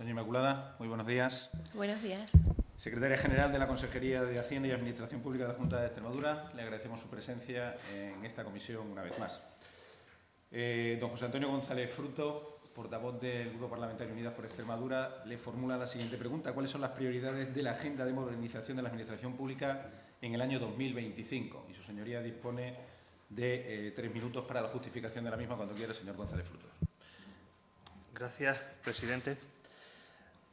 Doña Inmaculada, muy buenos días. Buenos días. Secretaria General de la Consejería de Hacienda y Administración Pública de la Junta de Extremadura, le agradecemos su presencia en esta comisión una vez más. Don José Antonio González Fruto, portavoz del Grupo Parlamentario Unidas por Extremadura, le formula la siguiente pregunta. ¿Cuáles son las prioridades de la agenda de modernización de la Administración Pública en el año 2025? Y su señoría dispone de 3 minutos para la justificación de la misma cuando quiera, señor González Fruto. Gracias, presidente.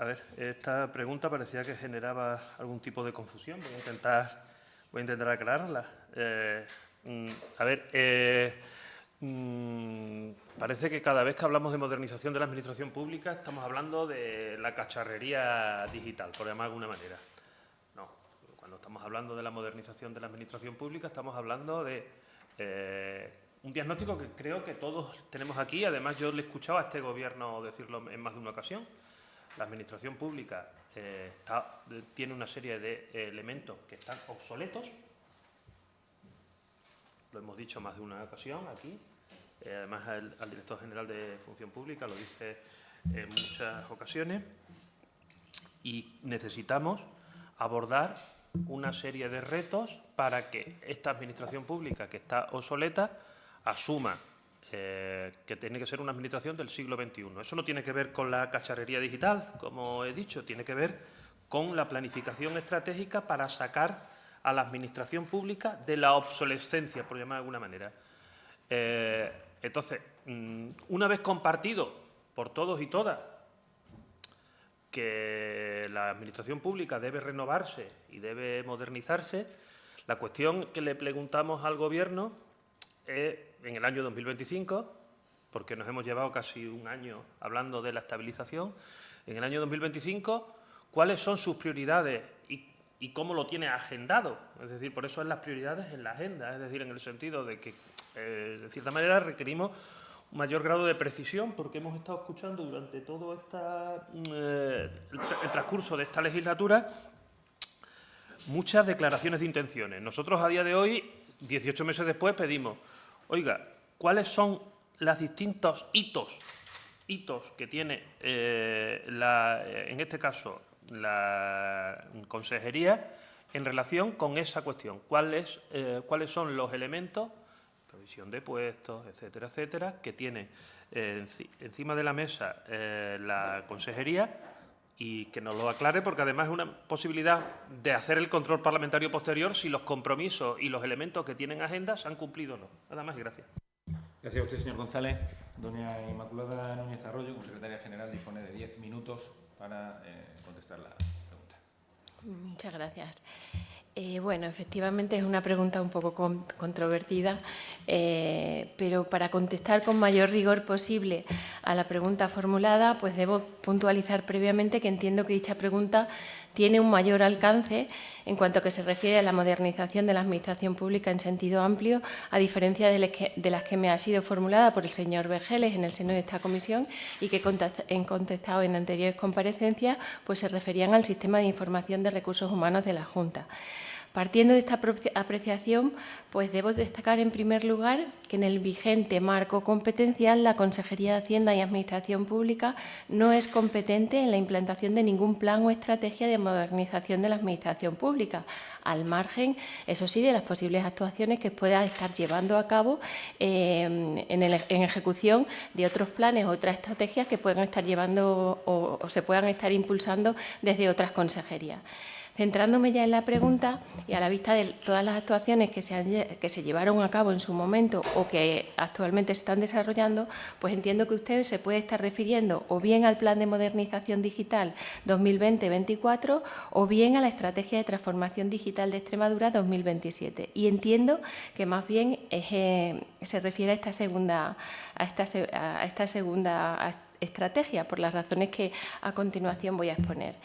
A ver, esta pregunta parecía que generaba algún tipo de confusión. Voy a intentar aclararla. Parece que cada vez que hablamos de modernización de la administración pública estamos hablando de la cacharrería digital, por llamar de alguna manera. No, cuando estamos hablando de la modernización de la administración pública estamos hablando de un diagnóstico que creo que todos tenemos aquí. Además, yo le he escuchado a este Gobierno decirlo en más de una ocasión. La administración pública tiene una serie de elementos que están obsoletos. Lo hemos dicho más de una ocasión aquí. Además, al director general de Función Pública lo dice en muchas ocasiones. Y necesitamos abordar una serie de retos para que esta administración pública, que está obsoleta, asuma que tiene que ser una administración del siglo XXI. Eso no tiene que ver con la cacharrería digital, como he dicho, tiene que ver con la planificación estratégica para sacar a la administración pública de la obsolescencia, por llamar de alguna manera. Entonces, una vez compartido por todos y todas que la administración pública debe renovarse y debe modernizarse, la cuestión que le preguntamos al Gobierno es, en el año 2025, porque nos hemos llevado casi un año hablando de la estabilización, en el año 2025, ¿cuáles son sus prioridades y cómo lo tiene agendado? Es decir, por eso es las prioridades en la agenda, es decir, en el sentido de que, de cierta manera, requerimos un mayor grado de precisión, porque hemos estado escuchando durante todo el transcurso de esta legislatura muchas declaraciones de intenciones. Nosotros, a día de hoy, 18 meses después, pedimos: oiga, ¿cuáles son los distintos hitos que tiene, en este caso, la Consejería en relación con esa cuestión? ¿Cuáles son los elementos, provisión de puestos, etcétera, etcétera, que tiene encima de la mesa la Consejería? Y que nos lo aclare, porque además es una posibilidad de hacer el control parlamentario posterior si los compromisos y los elementos que tienen agenda se han cumplido o no. Nada más y gracias. Gracias a usted, señor González. Doña Inmaculada Núñez Arroyo, como secretaria general, dispone de 10 minutos para contestar la pregunta. Muchas gracias. Bueno, efectivamente es una pregunta un poco controvertida, pero para contestar con mayor rigor posible a la pregunta formulada, pues debo puntualizar previamente que entiendo que dicha pregunta tiene un mayor alcance en cuanto a que se refiere a la modernización de la administración pública en sentido amplio, a diferencia de las que me ha sido formulada por el señor Vergeles en el seno de esta comisión y que he contestado en anteriores comparecencias, pues se referían al sistema de información de recursos humanos de la Junta. Partiendo de esta apreciación, pues debo destacar en primer lugar que en el vigente marco competencial la Consejería de Hacienda y Administración Pública no es competente en la implantación de ningún plan o estrategia de modernización de la Administración Pública, al margen, eso sí, de las posibles actuaciones que pueda estar llevando a cabo en ejecución de otros planes o otras estrategias que puedan estar llevando o se puedan estar impulsando desde otras consejerías. Centrándome ya en la pregunta y a la vista de todas las actuaciones que se llevaron a cabo en su momento o que actualmente se están desarrollando, pues entiendo que usted se puede estar refiriendo o bien al Plan de Modernización Digital 2020-2024 o bien a la Estrategia de Transformación Digital de Extremadura 2027. Y entiendo que más bien se refiere a esta segunda estrategia, por las razones que a continuación voy a exponer.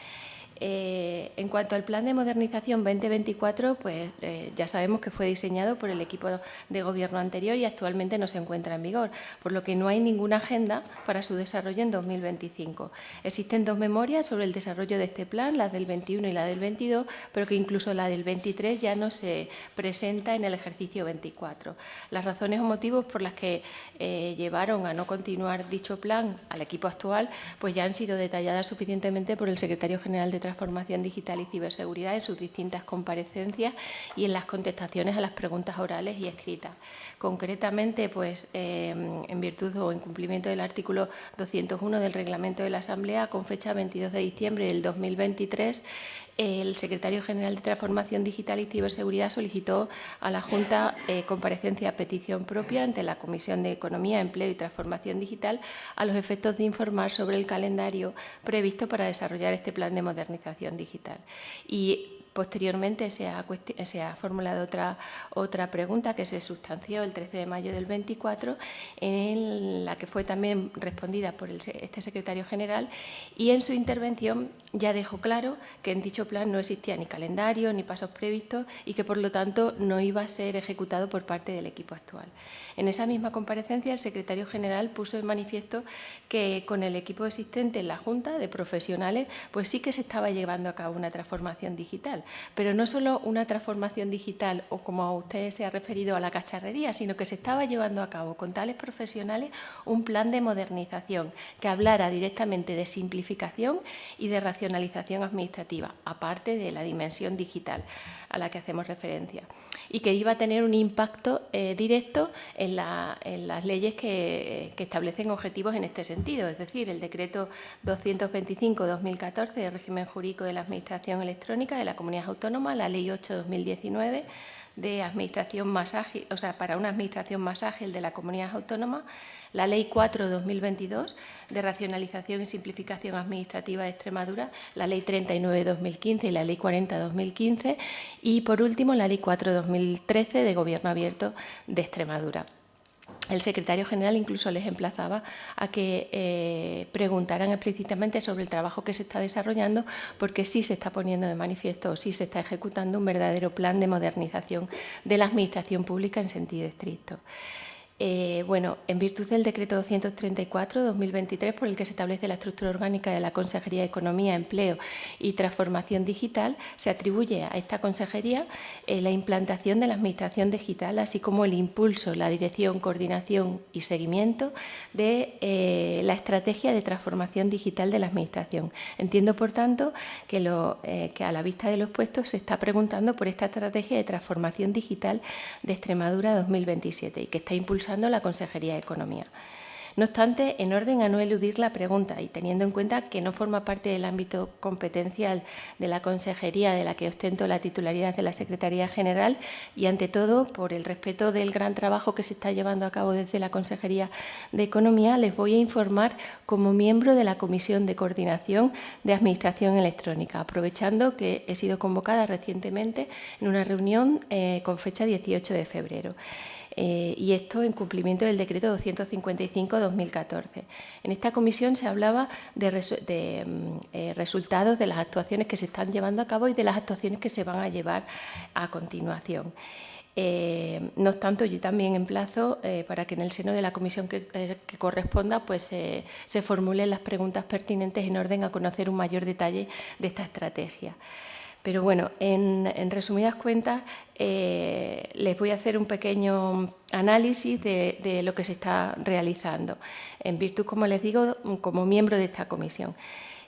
En cuanto al Plan de Modernización 2024, pues ya sabemos que fue diseñado por el equipo de gobierno anterior y actualmente no se encuentra en vigor, por lo que no hay ninguna agenda para su desarrollo en 2025. Existen dos memorias sobre el desarrollo de este plan, la del 21 y la del 22, pero que incluso la del 23 ya no se presenta en el ejercicio 24. Las razones o motivos por las que llevaron a no continuar dicho plan al equipo actual, pues ya han sido detalladas suficientemente por el secretario general de Transformación Digital y Ciberseguridad en sus distintas comparecencias y en las contestaciones a las preguntas orales y escritas. Concretamente, pues, en virtud o en cumplimiento del artículo 201 del Reglamento de la Asamblea, con fecha 22 de diciembre del 2023, el secretario general de Transformación Digital y Ciberseguridad solicitó a la Junta comparecencia a petición propia ante la Comisión de Economía, Empleo y Transformación Digital a los efectos de informar sobre el calendario previsto para desarrollar este plan de modernización digital. Y posteriormente se ha formulado otra pregunta que se sustanció el 13 de mayo del 24, en la que fue también respondida por este secretario general, y en su intervención ya dejó claro que en dicho plan no existía ni calendario ni pasos previstos y que, por lo tanto, no iba a ser ejecutado por parte del equipo actual. En esa misma comparecencia, el secretario general puso en manifiesto que con el equipo existente en la Junta de profesionales, pues sí que se estaba llevando a cabo una transformación digital, pero no solo una transformación digital o, como usted se ha referido, a la cacharrería, sino que se estaba llevando a cabo con tales profesionales un plan de modernización que hablara directamente de simplificación y de racionalización administrativa, aparte de la dimensión digital a la que hacemos referencia, y que iba a tener un impacto directo en las leyes que establecen objetivos en este sentido, es decir, el Decreto 225/2014 de régimen jurídico de la Administración electrónica de la Comunidad Autónoma, la Ley 8/2019 de administración más ágil, o sea, para una administración más ágil de la Comunidad Autónoma, la Ley 4/2022 de racionalización y simplificación administrativa de Extremadura, la Ley 39/2015 y la Ley 40/2015 y, por último, la Ley 4/2013 de Gobierno Abierto de Extremadura. El secretario general incluso les emplazaba a que preguntaran explícitamente sobre el trabajo que se está desarrollando, porque sí se está poniendo de manifiesto o sí se está ejecutando un verdadero plan de modernización de la administración pública en sentido estricto. Bueno, en virtud del Decreto 234/2023, por el que se establece la estructura orgánica de la Consejería de Economía, Empleo y Transformación Digital, se atribuye a esta consejería la implantación de la Administración digital, así como el impulso, la dirección, coordinación y seguimiento de la estrategia de transformación digital de la Administración. Entiendo, por tanto, que a la vista de los puestos se está preguntando por esta estrategia de transformación digital de Extremadura 2027 y que está impulsando la Consejería de Economía. No obstante, en orden a no eludir la pregunta y teniendo en cuenta que no forma parte del ámbito competencial de la Consejería de la que ostento la titularidad de la Secretaría General y, ante todo, por el respeto del gran trabajo que se está llevando a cabo desde la Consejería de Economía, les voy a informar como miembro de la Comisión de Coordinación de Administración Electrónica, aprovechando que he sido convocada recientemente en una reunión con fecha 18 de febrero. Y esto en cumplimiento del Decreto 255/2014. En esta comisión se hablaba de resultados de las actuaciones que se están llevando a cabo y de las actuaciones que se van a llevar a continuación. No obstante, yo también emplazo para que en el seno de la comisión que corresponda pues, se formulen las preguntas pertinentes en orden a conocer un mayor detalle de esta estrategia. Pero bueno, en resumidas cuentas, les voy a hacer un pequeño análisis de lo que se está realizando, en virtud, como les digo, como miembro de esta comisión.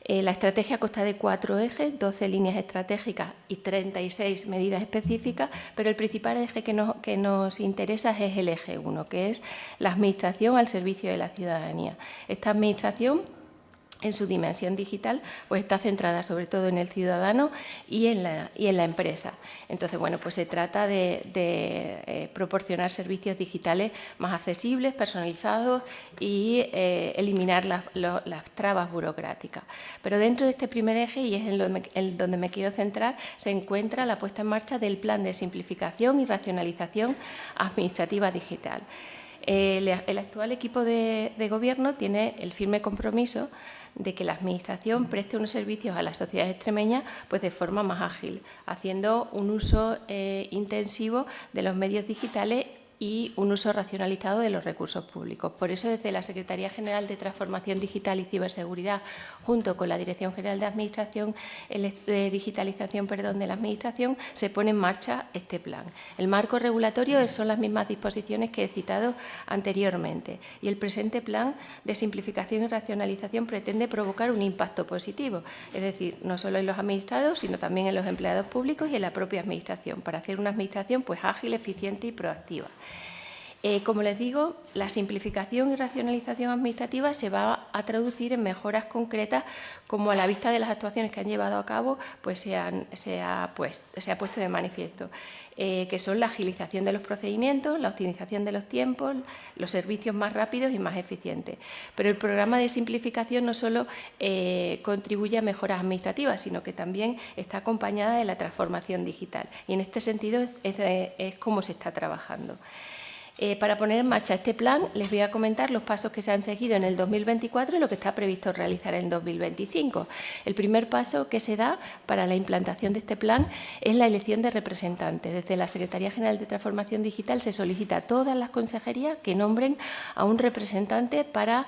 La estrategia consta de 4 ejes, 12 líneas estratégicas y 36 medidas específicas, pero el principal eje que nos interesa es el eje 1, que es la administración al servicio de la ciudadanía. Esta administración, en su dimensión digital, pues está centrada sobre todo en el ciudadano y en la empresa. Entonces, bueno, pues se trata de proporcionar servicios digitales más accesibles, personalizados y eliminar las trabas burocráticas. Pero dentro de este primer eje, y es en donde me quiero centrar, se encuentra la puesta en marcha del Plan de Simplificación y Racionalización Administrativa Digital. El actual equipo de Gobierno tiene el firme compromiso de que la Administración preste unos servicios a la sociedad extremeña pues de forma más ágil, haciendo un uso intensivo de los medios digitales y un uso racionalizado de los recursos públicos. Por eso, desde la Secretaría General de Transformación Digital y Ciberseguridad, junto con la Dirección General de Digitalización de la Administración, se pone en marcha este plan. El marco regulatorio son las mismas disposiciones que he citado anteriormente y el presente plan de simplificación y racionalización pretende provocar un impacto positivo, es decir, no solo en los administrados, sino también en los empleados públicos y en la propia Administración, para hacer una Administración pues ágil, eficiente y proactiva. Como les digo, la simplificación y racionalización administrativa se va a traducir en mejoras concretas, como a la vista de las actuaciones que han llevado a cabo, pues se ha puesto de manifiesto, que son la agilización de los procedimientos, la optimización de los tiempos, los servicios más rápidos y más eficientes. Pero el programa de simplificación no solo contribuye a mejoras administrativas, sino que también está acompañada de la transformación digital. Y en este sentido es como se está trabajando. Para poner en marcha este plan, les voy a comentar los pasos que se han seguido en el 2024 y lo que está previsto realizar en 2025. El primer paso que se da para la implantación de este plan es la elección de representantes. Desde la Secretaría General de Transformación Digital se solicita a todas las consejerías que nombren a un representante para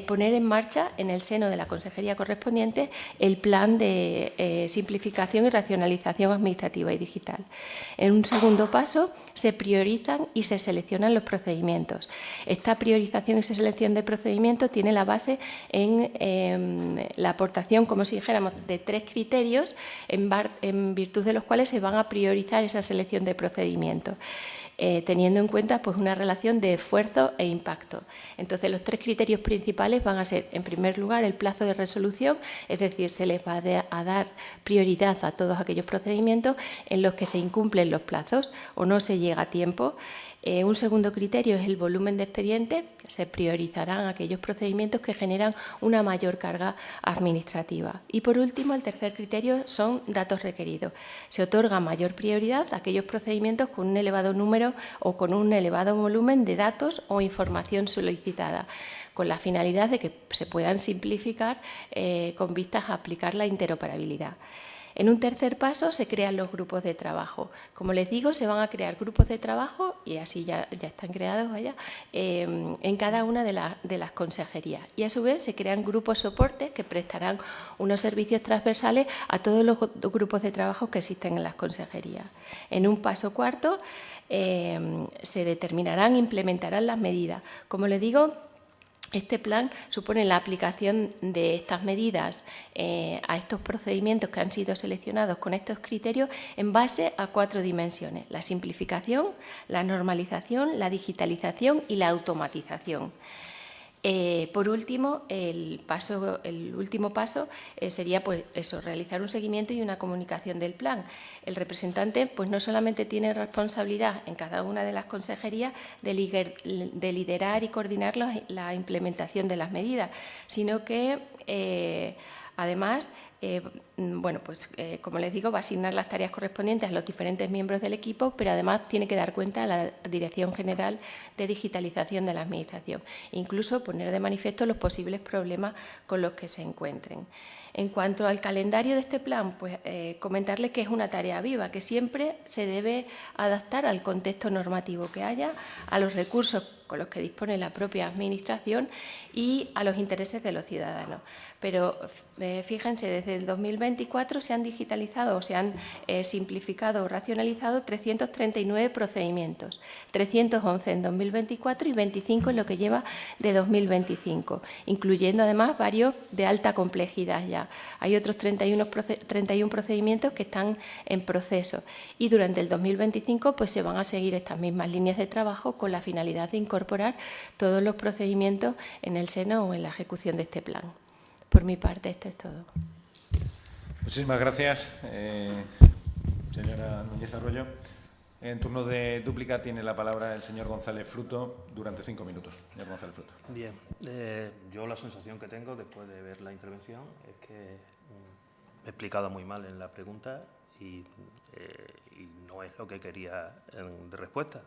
poner en marcha, en el seno de la consejería correspondiente, el plan de simplificación y racionalización administrativa y digital. En un segundo paso, se priorizan y se seleccionan los procedimientos. Esta priorización y selección de procedimientos tiene la base en la aportación, como si dijéramos, de 3 criterios en virtud de los cuales se van a priorizar esa selección de procedimientos. Teniendo en cuenta pues, una relación de esfuerzo e impacto. Entonces, los 3 criterios principales van a ser, en primer lugar, el plazo de resolución, es decir, se les va a dar prioridad a todos aquellos procedimientos en los que se incumplen los plazos o no se llega a tiempo. Un segundo criterio es el volumen de expedientes. Se priorizarán aquellos procedimientos que generan una mayor carga administrativa. Y, por último, el tercer criterio son datos requeridos. Se otorga mayor prioridad a aquellos procedimientos con un elevado número o con un elevado volumen de datos o información solicitada, con la finalidad de que se puedan simplificar con vistas a aplicar la interoperabilidad. En un tercer paso se crean los grupos de trabajo. Como les digo, se van a crear grupos de trabajo, y así ya están creados, en cada una de las consejerías. Y a su vez se crean grupos soportes que prestarán unos servicios transversales a todos los grupos de trabajo que existen en las consejerías. En un paso cuarto se determinarán e implementarán las medidas. Como les digo, este plan supone la aplicación de estas medidas a estos procedimientos que han sido seleccionados con estos criterios en base a 4 dimensiones: la simplificación, la normalización, la digitalización y la automatización. Por último, el último paso sería pues eso, realizar un seguimiento y una comunicación del plan. El representante pues no solamente tiene responsabilidad en cada una de las consejerías de liderar y coordinar la implementación de las medidas, sino que además, como les digo, va a asignar las tareas correspondientes a los diferentes miembros del equipo, pero además tiene que dar cuenta a la Dirección General de Digitalización de la Administración, incluso poner de manifiesto los posibles problemas con los que se encuentren. En cuanto al calendario de este plan, pues comentarles que es una tarea viva, que siempre se debe adaptar al contexto normativo que haya, a los recursos con los que dispone la propia Administración y a los intereses de los ciudadanos. Pero fíjense, desde el 2024 se han digitalizado o se han simplificado o racionalizado 339 procedimientos, 311 en 2024 y 25 en lo que lleva de 2025, incluyendo además varios de alta complejidad ya. Hay otros 31 procedimientos que están en proceso y durante el 2025 pues, se van a seguir estas mismas líneas de trabajo con la finalidad de incorporar todos los procedimientos en el seno o en la ejecución de este plan. Por mi parte, esto es todo. Muchísimas gracias, señora Núñez Arroyo. En turno de dúplica tiene la palabra el señor González Fruto durante 5 minutos. Señor González Fruto. Bien, yo la sensación que tengo después de ver la intervención es que he explicado muy mal en la pregunta y no es lo que quería de respuesta.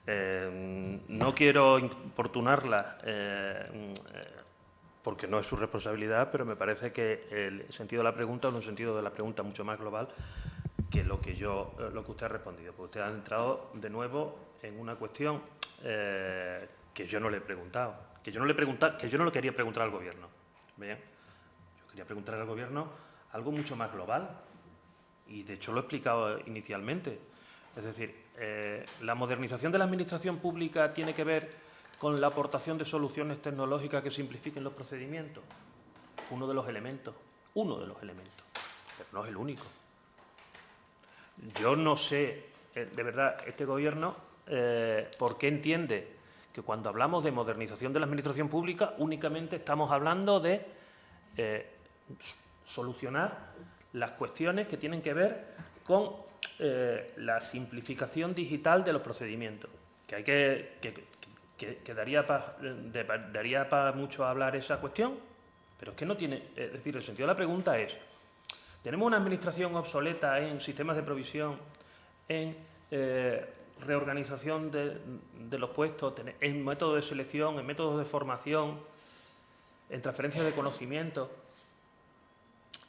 No quiero importunarla porque no es su responsabilidad, pero me parece que el sentido de la pregunta es un sentido de la pregunta mucho más global que lo que usted ha respondido. Porque usted ha entrado de nuevo en una cuestión que yo no le he preguntado, que yo no le quería preguntar al Gobierno. Bien, yo quería preguntar al Gobierno algo mucho más global y, de hecho, lo he explicado inicialmente. Es decir, la modernización de la administración pública tiene que ver con la aportación de soluciones tecnológicas que simplifiquen los procedimientos. Uno de los elementos, pero no es el único. Yo no sé, de verdad, este Gobierno, por qué entiende que cuando hablamos de modernización de la administración pública únicamente estamos hablando de solucionar las cuestiones que tienen que ver con la simplificación digital de los procedimientos, que daría para mucho hablar esa cuestión, pero es que no tiene. Es decir, el sentido de la pregunta es: ¿tenemos una administración obsoleta en sistemas de provisión, en reorganización de los puestos, en métodos de selección, en métodos de formación, en transferencia de conocimiento,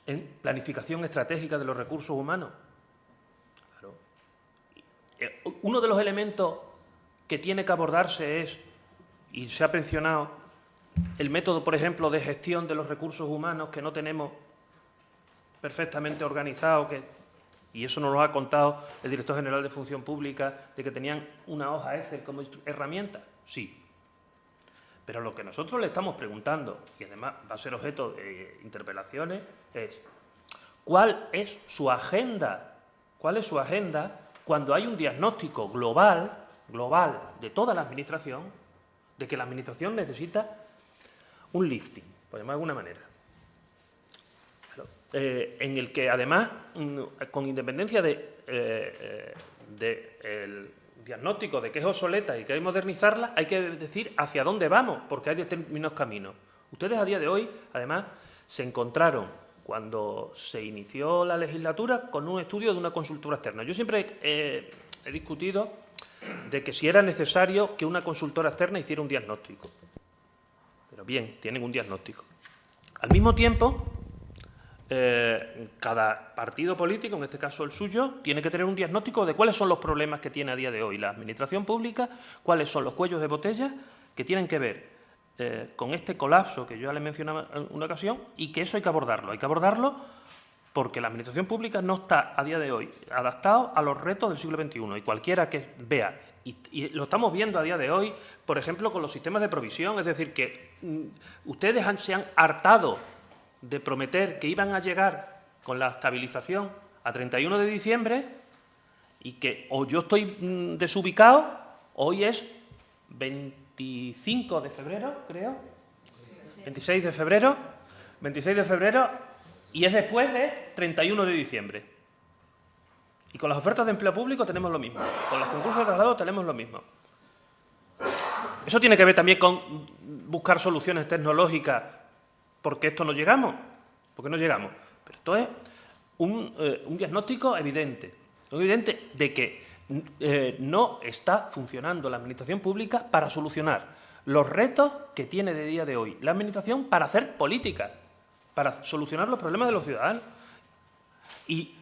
en planificación estratégica de los recursos humanos? Claro. Uno de los elementos que tiene que abordarse es, y se ha mencionado, el método, por ejemplo, de gestión de los recursos humanos que no tenemos perfectamente organizado, y eso nos lo ha contado el director general de Función Pública, de que tenían una hoja Excel como herramienta. Sí. Pero lo que nosotros le estamos preguntando, y además va a ser objeto de interpelaciones, es ¿cuál es su agenda? ¿Cuál es su agenda cuando hay un diagnóstico global de toda la Administración, de que la Administración necesita un lifting, por llamarlo de alguna manera? En el que, además, con independencia del diagnóstico de que es obsoleta y que hay que modernizarla, hay que decir hacia dónde vamos, porque hay determinados caminos. Ustedes, a día de hoy, además, se encontraron, cuando se inició la legislatura, con un estudio de una consultora externa. Yo siempre he discutido de que si era necesario que una consultora externa hiciera un diagnóstico. Pero bien, tienen un diagnóstico. Al mismo tiempo, cada partido político, en este caso el suyo, tiene que tener un diagnóstico de cuáles son los problemas que tiene a día de hoy la Administración pública, cuáles son los cuellos de botella que tienen que ver con este colapso que yo ya le mencionaba en una ocasión, y que eso hay que abordarlo. Hay que abordarlo porque la Administración pública no está a día de hoy adaptado a los retos del siglo XXI, y cualquiera que vea, y lo estamos viendo a día de hoy, por ejemplo, con los sistemas de provisión, es decir, que ustedes se han hartado de prometer que iban a llegar con la estabilización a 31 de diciembre y que o yo estoy desubicado, hoy es 25 de febrero, creo, 26 de febrero, y es después de 31 de diciembre. Y con las ofertas de empleo público tenemos lo mismo, con los concursos de traslado tenemos lo mismo. Eso tiene que ver también con buscar soluciones tecnológicas. ¿Porque esto no llegamos? Porque no llegamos. Pero esto es un diagnóstico evidente de que no está funcionando la Administración pública para solucionar los retos que tiene de día de hoy la Administración, para hacer política, para solucionar los problemas de los ciudadanos. Y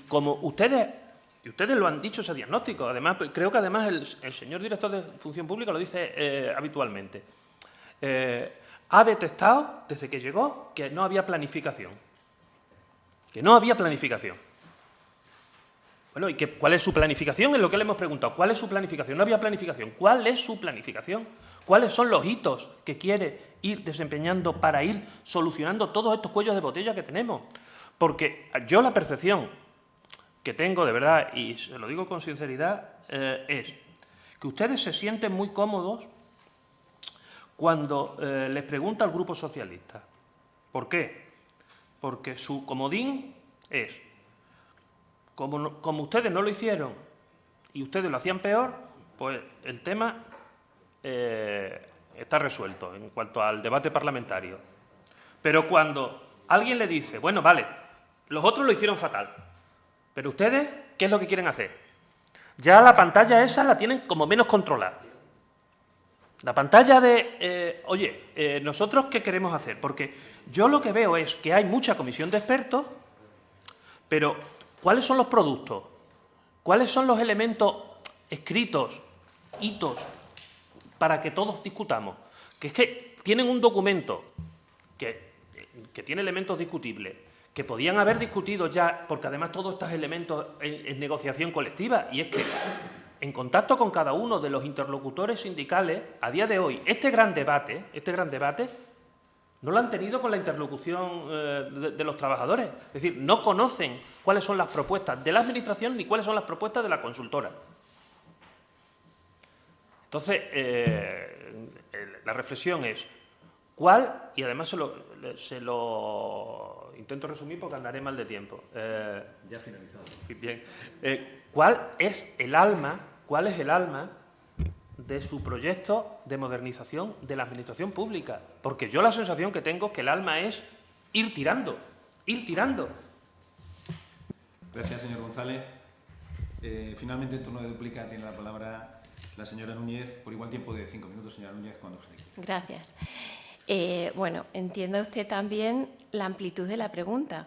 como ustedes lo han dicho, ese diagnóstico, además, creo que además el señor director de Función Pública lo dice habitualmente, ha detectado, desde que llegó, que no había planificación. Bueno, ¿y cuál es su planificación? Es lo que le hemos preguntado. ¿Cuál es su planificación? No había planificación. ¿Cuál es su planificación? ¿Cuáles son los hitos que quiere ir desempeñando para ir solucionando todos estos cuellos de botella que tenemos? Porque yo la percepción que tengo, de verdad, y se lo digo con sinceridad, es que ustedes se sienten muy cómodos cuando les pregunta al Grupo Socialista. ¿Por qué? Porque su comodín es, como ustedes no lo hicieron y ustedes lo hacían peor, pues el tema está resuelto en cuanto al debate parlamentario. Pero cuando alguien le dice, bueno, vale, los otros lo hicieron fatal, pero ustedes, ¿qué es lo que quieren hacer? ya la pantalla esa la tienen como menos controlada. La pantalla de, ¿nosotros qué queremos hacer? Porque yo lo que veo es que hay mucha comisión de expertos, pero ¿cuáles son los productos? ¿Cuáles son los elementos escritos, hitos, para que todos discutamos? Que es que tienen un documento que tiene elementos discutibles, que podían haber discutido ya, porque además todos estos elementos en negociación colectiva, y es que en contacto con cada uno de los interlocutores sindicales, a día de hoy, este gran debate no lo han tenido con la interlocución de los trabajadores. Es decir, no conocen cuáles son las propuestas de la Administración ni cuáles son las propuestas de la consultora. Entonces, la reflexión es, ¿cuál? Y además se lo intento resumir porque andaré mal de tiempo. Ya finalizado. Bien. ¿Cuál es el alma de su proyecto de modernización de la Administración pública? Porque yo la sensación que tengo es que el alma es ir tirando. Gracias, señor González. Finalmente, en turno de duplica, tiene la palabra la señora Núñez, por igual tiempo de 5 minutos. Señora Núñez, cuando usted quiera. Gracias. Bueno, entienda usted también la amplitud de la pregunta.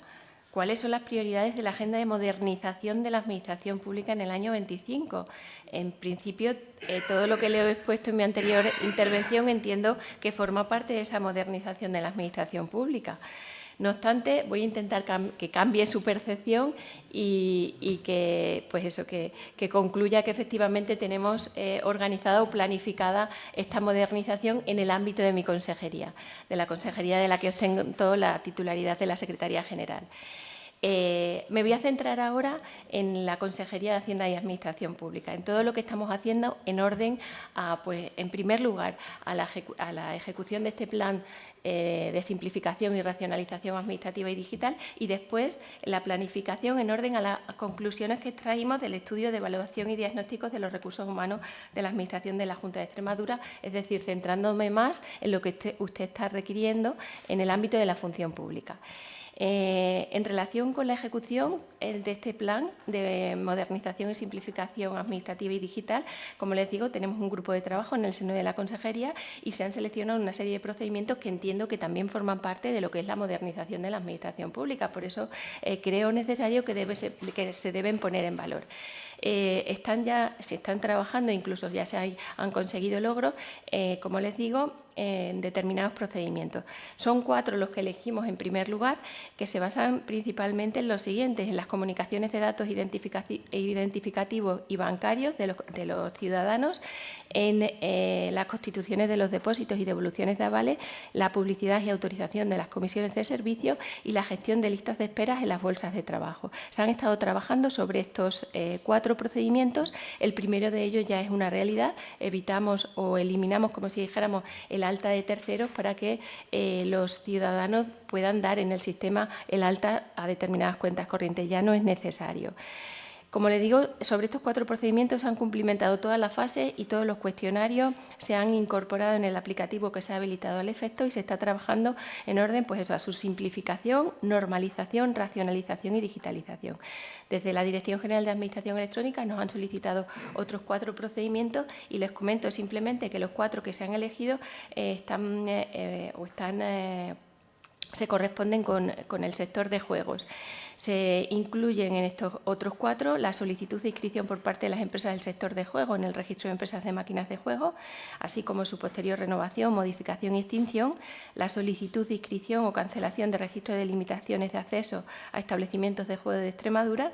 ¿Cuáles son las prioridades de la agenda de modernización de la Administración pública en el año 25? En principio, todo lo que le he expuesto en mi anterior intervención entiendo que forma parte de esa modernización de la Administración pública. No obstante, voy a intentar que cambie su percepción y que, pues eso, que concluya que efectivamente tenemos organizada o planificada esta modernización en el ámbito de mi consejería, de la consejería de la que ostento la titularidad de la Secretaría General. Me voy a centrar ahora en la Consejería de Hacienda y Administración Pública, en todo lo que estamos haciendo en orden a, pues, en primer lugar, a la ejecución de este plan de simplificación y racionalización administrativa y digital, y después la planificación en orden a las conclusiones que extraímos del estudio de evaluación y diagnósticos de los recursos humanos de la Administración de la Junta de Extremadura, es decir, centrándome más en lo que usted está requiriendo en el ámbito de la función pública. En relación con la ejecución de este plan de modernización y simplificación administrativa y digital, como les digo, tenemos un grupo de trabajo en el seno de la Consejería y se han seleccionado una serie de procedimientos que entiendo que también forman parte de lo que es la modernización de la Administración pública. Por eso creo necesario que se deben poner en valor. Se están trabajando, incluso ya han conseguido logros, como les digo, en determinados procedimientos. Son 4 los que elegimos en primer lugar, que se basan principalmente en los siguientes: en las comunicaciones de datos identificativos y bancarios de los ciudadanos, en las constituciones de los depósitos y devoluciones de avales, la publicidad y autorización de las comisiones de servicios y la gestión de listas de esperas en las bolsas de trabajo. Se han estado trabajando sobre estos 4 procedimientos. El primero de ellos ya es una realidad. Evitamos o eliminamos, como si dijéramos, el alta de terceros para que los ciudadanos puedan dar en el sistema el alta a determinadas cuentas corrientes. Ya no es necesario. Como les digo, sobre estos 4 procedimientos se han cumplimentado todas las fases y todos los cuestionarios se han incorporado en el aplicativo que se ha habilitado al efecto y se está trabajando en orden, pues eso, a su simplificación, normalización, racionalización y digitalización. Desde la Dirección General de Administración Electrónica nos han solicitado otros 4 procedimientos y les comento simplemente que los 4 que se han elegido se corresponden con el sector de juegos. Se incluyen en estos otros 4 la solicitud de inscripción por parte de las empresas del sector de juego en el registro de empresas de máquinas de juego, así como su posterior renovación, modificación y extinción, la solicitud de inscripción o cancelación de registro de limitaciones de acceso a establecimientos de juego de Extremadura,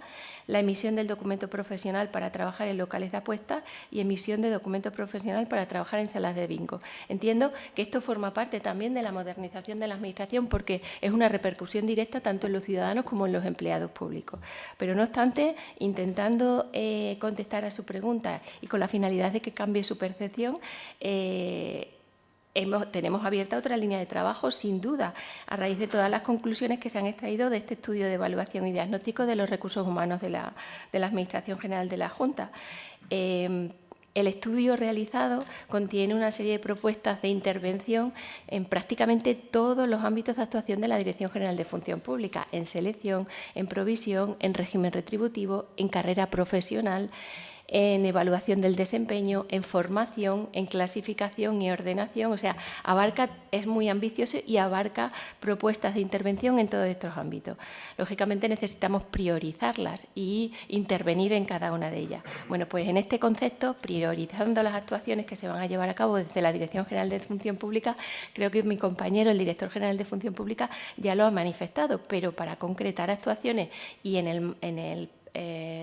la emisión del documento profesional para trabajar en locales de apuestas y emisión de documento profesional para trabajar en salas de bingo. Entiendo que esto forma parte también de la modernización de la Administración porque es una repercusión directa tanto en los ciudadanos como en los empleados públicos. Pero, no obstante, intentando contestar a su pregunta y con la finalidad de que cambie su percepción, tenemos abierta otra línea de trabajo, sin duda, a raíz de todas las conclusiones que se han extraído de este estudio de evaluación y diagnóstico de los recursos humanos de la Administración General de la Junta. El estudio realizado contiene una serie de propuestas de intervención en prácticamente todos los ámbitos de actuación de la Dirección General de Función Pública, en selección, en provisión, en régimen retributivo, en carrera profesional, en evaluación del desempeño, en formación, en clasificación y ordenación. O sea, es muy ambicioso y abarca propuestas de intervención en todos estos ámbitos. Lógicamente necesitamos priorizarlas y intervenir en cada una de ellas. Bueno, pues en este concepto, priorizando las actuaciones que se van a llevar a cabo desde la Dirección General de Función Pública, creo que mi compañero, el Director General de Función Pública, ya lo ha manifestado, pero para concretar actuaciones y en el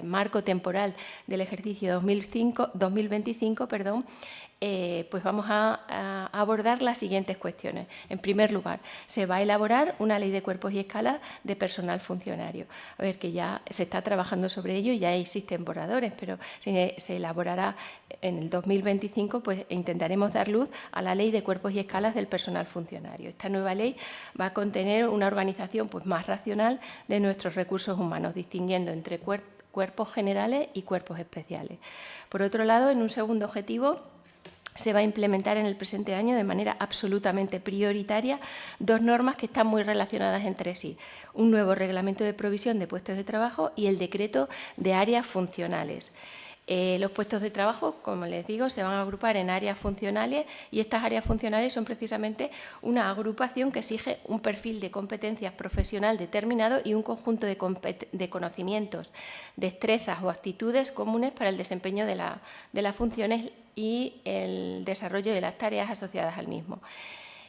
marco temporal del ejercicio 2025, pues vamos a abordar las siguientes cuestiones. En primer lugar, se va a elaborar una ley de cuerpos y escalas de personal funcionario. A ver, que ya se está trabajando sobre ello y ya existen borradores, pero se elaborará en el 2025, pues intentaremos dar luz a la ley de cuerpos y escalas del personal funcionario. Esta nueva ley va a contener una organización pues, más racional de nuestros recursos humanos, distinguiendo entre cuerpos generales y cuerpos especiales. Por otro lado, en un segundo objetivo, se va a implementar en el presente año de manera absolutamente prioritaria 2 normas que están muy relacionadas entre sí. Un nuevo reglamento de provisión de puestos de trabajo y el decreto de áreas funcionales. Los puestos de trabajo, como les digo, se van a agrupar en áreas funcionales y estas áreas funcionales son precisamente una agrupación que exige un perfil de competencias profesional determinado y un conjunto de conocimientos, destrezas o actitudes comunes para el desempeño de las funciones y el desarrollo de las tareas asociadas al mismo.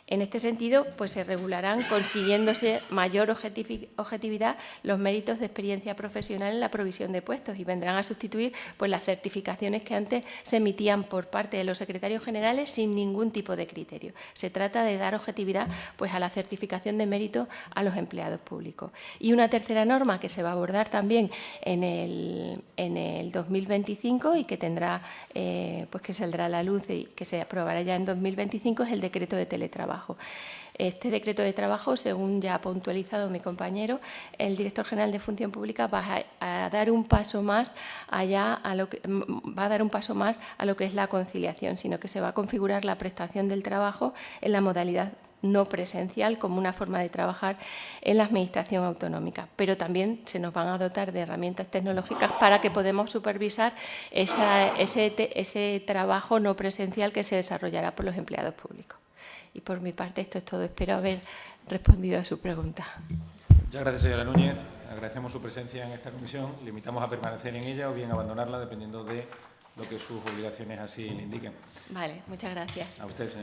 En este sentido, pues se regularán, consiguiéndose mayor objetividad, los méritos de experiencia profesional en la provisión de puestos y vendrán a sustituir pues, las certificaciones que antes se emitían por parte de los secretarios generales sin ningún tipo de criterio. Se trata de dar objetividad pues, a la certificación de mérito a los empleados públicos. Y una tercera norma que se va a abordar también en el 2025 y que tendrá, pues que saldrá a la luz y que se aprobará ya en 2025 es el decreto de teletrabajo. Este decreto de trabajo, según ya ha puntualizado mi compañero, el Director General de Función Pública va a dar un paso más a lo que es la conciliación, sino que se va a configurar la prestación del trabajo en la modalidad no presencial como una forma de trabajar en la administración autonómica, pero también se nos van a dotar de herramientas tecnológicas para que podamos supervisar ese trabajo no presencial que se desarrollará por los empleados públicos. Y por mi parte esto es todo. Espero haber respondido a su pregunta. Muchas gracias, señora Núñez. Agradecemos su presencia en esta comisión. Le invitamos a permanecer en ella o bien abandonarla, dependiendo de lo que sus obligaciones así le indiquen. Vale, muchas gracias. A usted, señor.